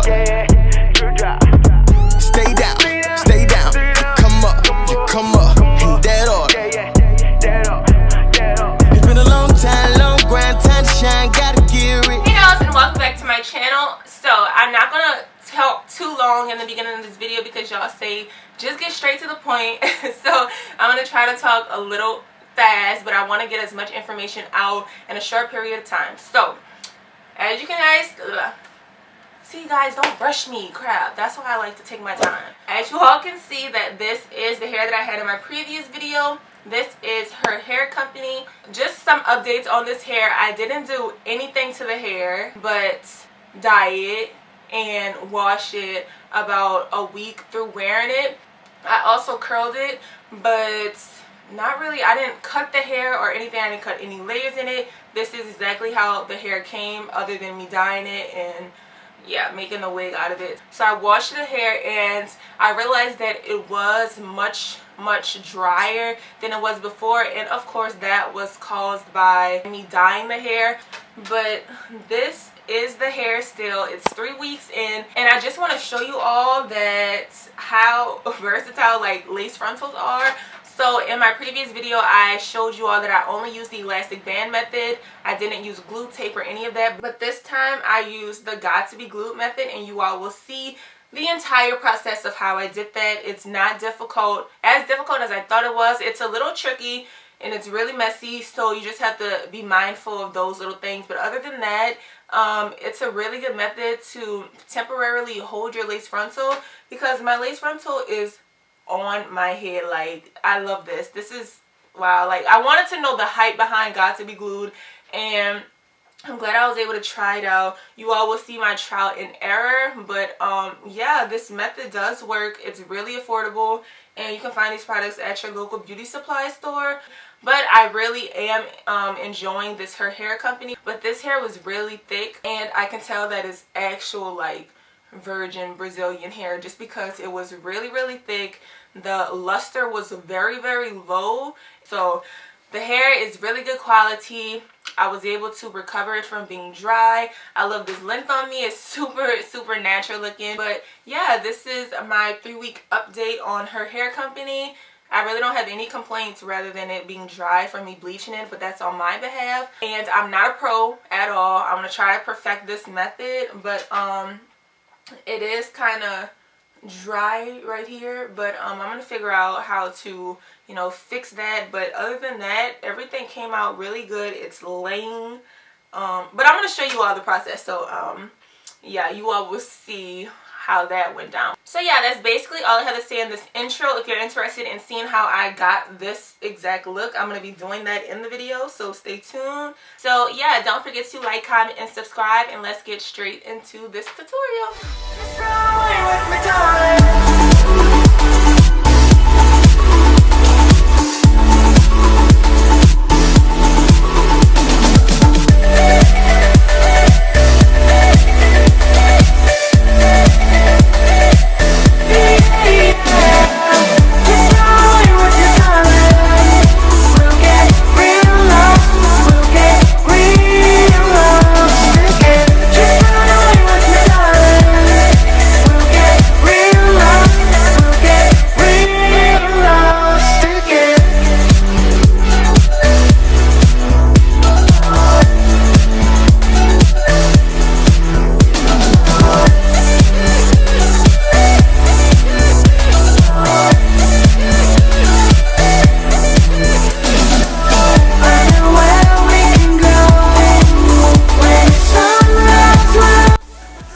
Stay down, stay down. You come up, in that order. It's been a long time, long grind, time to shine, gotta gear it. Hey guys, and welcome back to my channel. So I'm not gonna talk too long in the beginning of this video because y'all say just get straight to the point. So I'm gonna try to talk a little fast, but I want to get as much information out in a short period of time. So as you guys see, guys, don't brush me, crap. That's why I like to take my time. As you all can see, that this is the hair that I had in my previous video. This is her hair company. Just some updates on this hair. I didn't do anything to the hair but dye it and wash it about a week through wearing it. I also curled it, but not really. I didn't cut the hair or anything. I didn't cut any layers in it. This is exactly how the hair came, other than me dyeing it and yeah, making a wig out of it. So I washed the hair and I realized that it was much drier than it was before, and of course that was caused by me dyeing the hair. But this is the hair still. It's 3 weeks in, and I just want to show you all that how versatile like lace frontals are. So in my previous video I showed you all that I only used the elastic band method. I didn't use glue tape or any of that, but this time I used the GOT2B glue method, and you all will see the entire process of how I did that. It's not difficult, as difficult as I thought it was. It's a little tricky and it's really messy, so you just have to be mindful of those little things. But other than that, it's a really good method to temporarily hold your lace frontal, because my lace frontal is on my head. Like, I love this. This is wow. Like, I wanted to know the hype behind GOT2B glued, and I'm glad I was able to try it out. You all will see my trial and error, but yeah, this method does work. It's really affordable, and you can find these products at your local beauty supply store. But I really am enjoying this her hair company. But this hair was really thick, and I can tell that it's actual like virgin Brazilian hair just because it was really thick. The luster was very low, so the hair is really good quality. I was able to recover it from being dry. I love this length on me. It's super natural looking. But yeah, this is my 3-week update on her hair company. I really don't have any complaints rather than it being dry from me bleaching it, but that's on my behalf. And I'm not a pro at all. I'm gonna try to perfect this method, but it is kind of dry right here, but I'm gonna figure out how to, you know, fix that. But other than that, everything came out really good. It's laying, but I'm gonna show you all the process, so yeah, you all will see how that went down. So yeah, that's basically all I have to say in this intro. If you're interested in seeing how I got this exact look, I'm going to be doing that in the video, so stay tuned. So yeah, don't forget to like, comment, and subscribe, and let's get straight into this tutorial.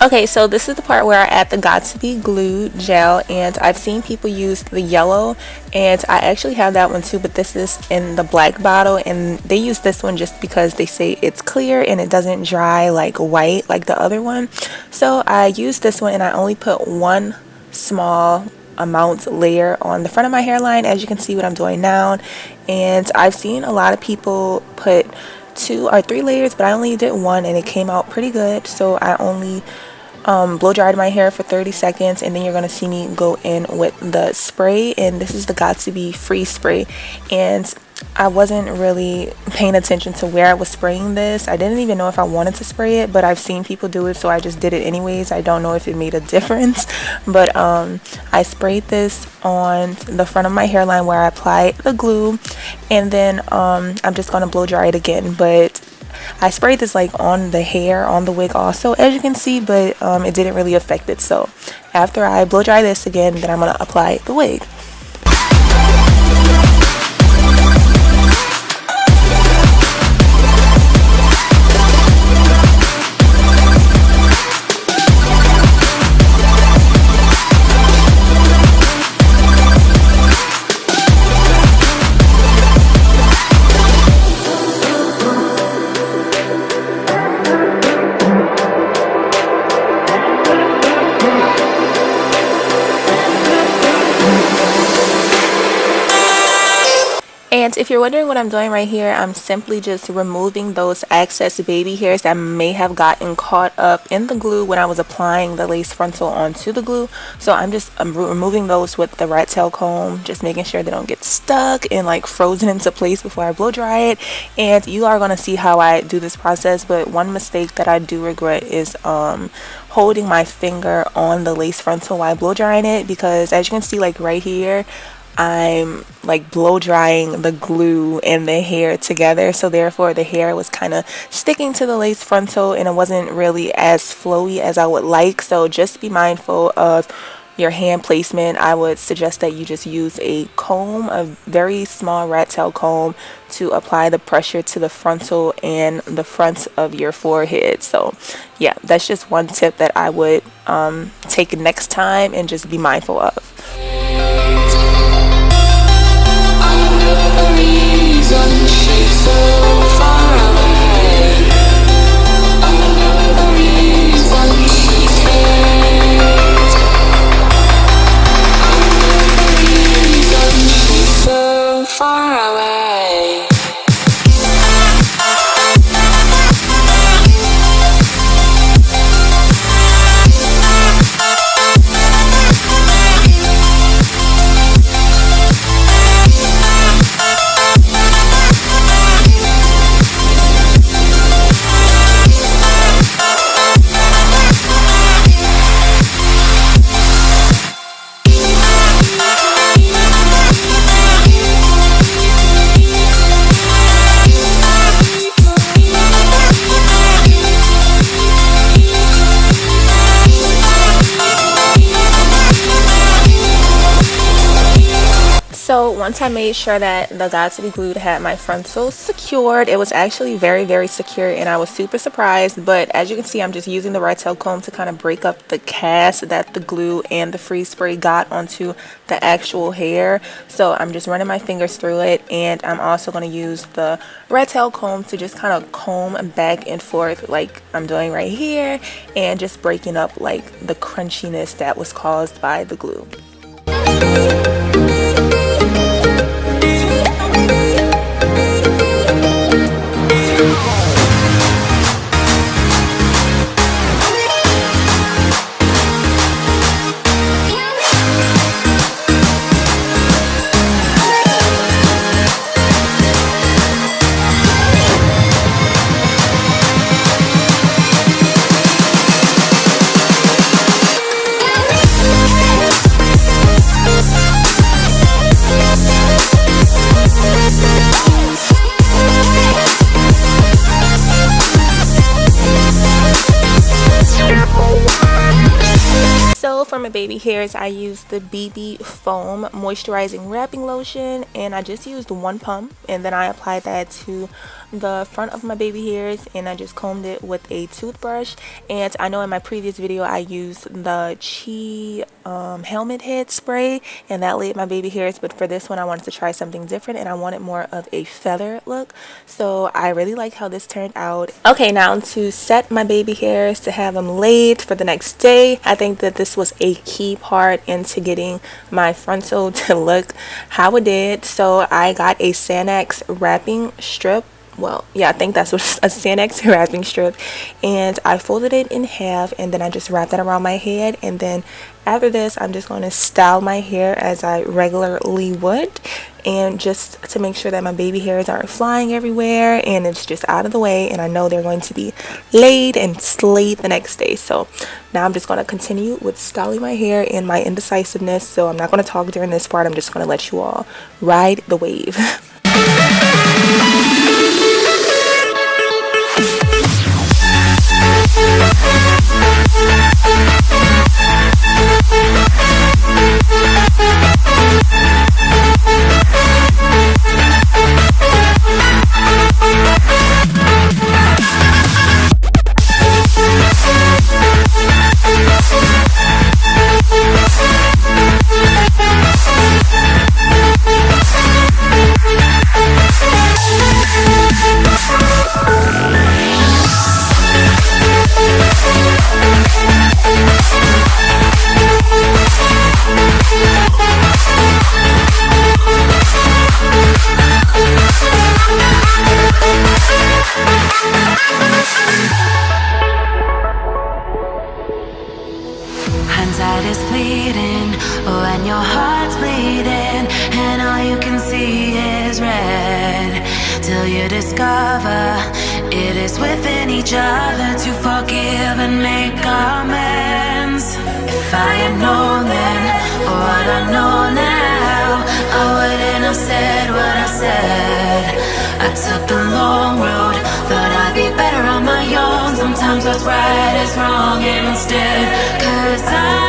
Okay, so this is the part where I add the GOT2B glue gel, and I've seen people use the yellow, and I actually have that one too, but this is in the black bottle, and they use this one just because they say it's clear and it doesn't dry like white like the other one. So I use this one, and I only put one small amount layer on the front of my hairline, as you can see what I'm doing now. And I've seen a lot of people put 2 or 3 layers, but I only did 1, and it came out pretty good. So I only blow dried my hair for 30 seconds, and then you're gonna see me go in with the spray, and this is the GOT2B free spray. And I wasn't really paying attention to where I was spraying this. I didn't even know if I wanted to spray it, but I've seen people do it, so I just did it anyways. I don't know if it made a difference, but I sprayed this on the front of my hairline where I applied the glue, and then I'm just gonna blow dry it again. But I sprayed this like on the hair, on the wig also, as you can see, but it didn't really affect it. So after I blow dry this again, then I'm gonna apply the wig. And if you're wondering what I'm doing right here, I'm simply just removing those excess baby hairs that may have gotten caught up in the glue when I was applying the lace frontal onto the glue. So I'm removing those with the rat tail comb, just making sure they don't get stuck and like frozen into place before I blow dry it. And you are going to see how I do this process, but one mistake that I do regret is holding my finger on the lace frontal while blow drying it, because as you can see, like right here, I'm like blow drying the glue and the hair together, so therefore the hair was kind of sticking to the lace frontal and it wasn't really as flowy as I would like. So just be mindful of your hand placement. I would suggest that you just use a comb, a very small rat tail comb, to apply the pressure to the frontal and the front of your forehead. So yeah, that's just one tip that I would take next time and just be mindful of. So once I made sure that the GOT2B glue had my frontal secured, it was actually very, very secure, and I was super surprised. But as you can see, I'm just using the rat tail comb to kind of break up the cast that the glue and the freeze spray got onto the actual hair. So I'm just running my fingers through it, and I'm also going to use the rat tail comb to just kind of comb back and forth like I'm doing right here, and just breaking up like the crunchiness that was caused by the glue. For my baby hairs, I used the BB Foam moisturizing wrapping lotion, and I just used one pump, and then I applied that to the front of my baby hairs, and I just combed it with a toothbrush. And I know in my previous video I used the Chi helmet head spray, and that laid my baby hairs, but for this one I wanted to try something different, and I wanted more of a feather look, so I really like how this turned out. Okay, now to set my baby hairs to have them laid for the next day, I think that this was a key part into getting my frontal to look how it did. So I got a Sanex wrapping strip. Well, yeah, I think that's what a Sanex wrapping strip, and I folded it in half, and then I just wrapped that around my head. And then after this, I'm just going to style my hair as I regularly would. and just to make sure that my baby hairs aren't flying everywhere and it's just out of the way, and I know they're going to be laid and slayed the next day. So now I'm just going to continue with styling my hair and my indecisiveness. So I'm not going to talk during this part. I'm just going to let you all ride the wave. Hindsight is fleeting when your heart's bleeding and all you can see is red, till you discover it is within each other to forgive and make amends. If I had known then what I know now, I wouldn't have said what I said. I took the long road, thought I'd be better on my own. Sometimes what's right is wrong instead, 'cause I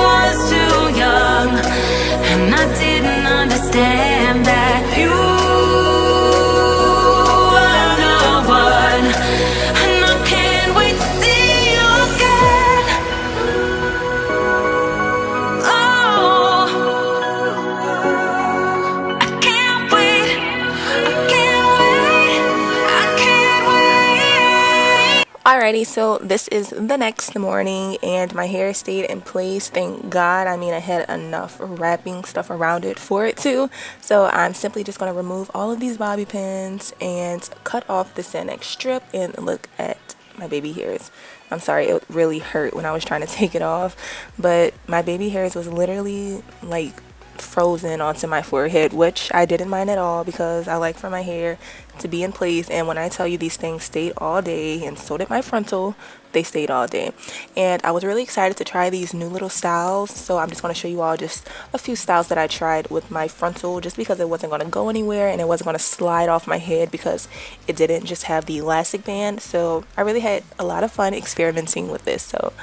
was too young and I didn't understand that you are the one, and I can't wait to see you again. Oh, I can't wait, I can't wait, I can't wait. Alrighty, so this is the next morning and my hair stayed in place, thank God. I mean, I had enough wrapping stuff around it for it too. So I'm simply just going to remove all of these bobby pins and cut off the Sanex strip and look at my baby hairs. I'm sorry, it really hurt when I was trying to take it off, but my baby hairs was literally like frozen onto my forehead, which I didn't mind at all because I like for my hair to be in place. And when I tell you these things stayed all day, and so did my frontal, they stayed all day. And I was really excited to try these new little styles, so I'm just going to show you all just a few styles that I tried with my frontal, just because it wasn't going to go anywhere and it wasn't going to slide off my head because it didn't just have the elastic band. So I really had a lot of fun experimenting with this. So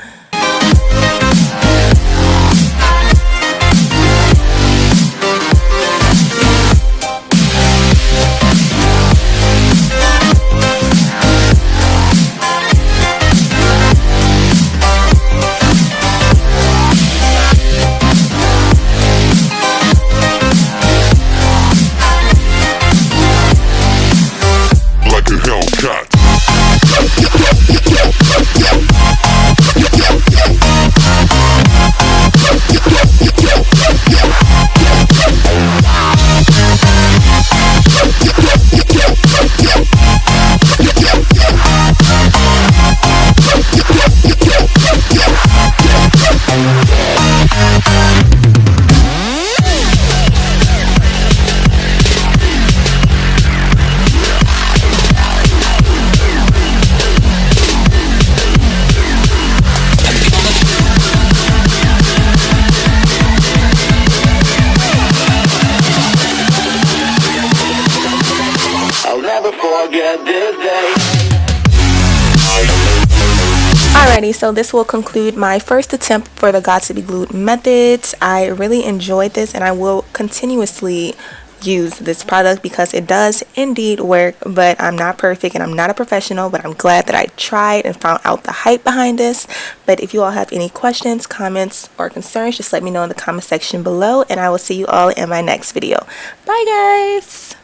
alrighty, so this will conclude my first attempt for the GOT2B glued methods. I really enjoyed this and I will continuously use this product because it does indeed work, but I'm not perfect and I'm not a professional, but I'm glad that I tried and found out the hype behind this. But if you all have any questions, comments, or concerns, just let me know in the comment section below, and I will see you all in my next video. Bye guys!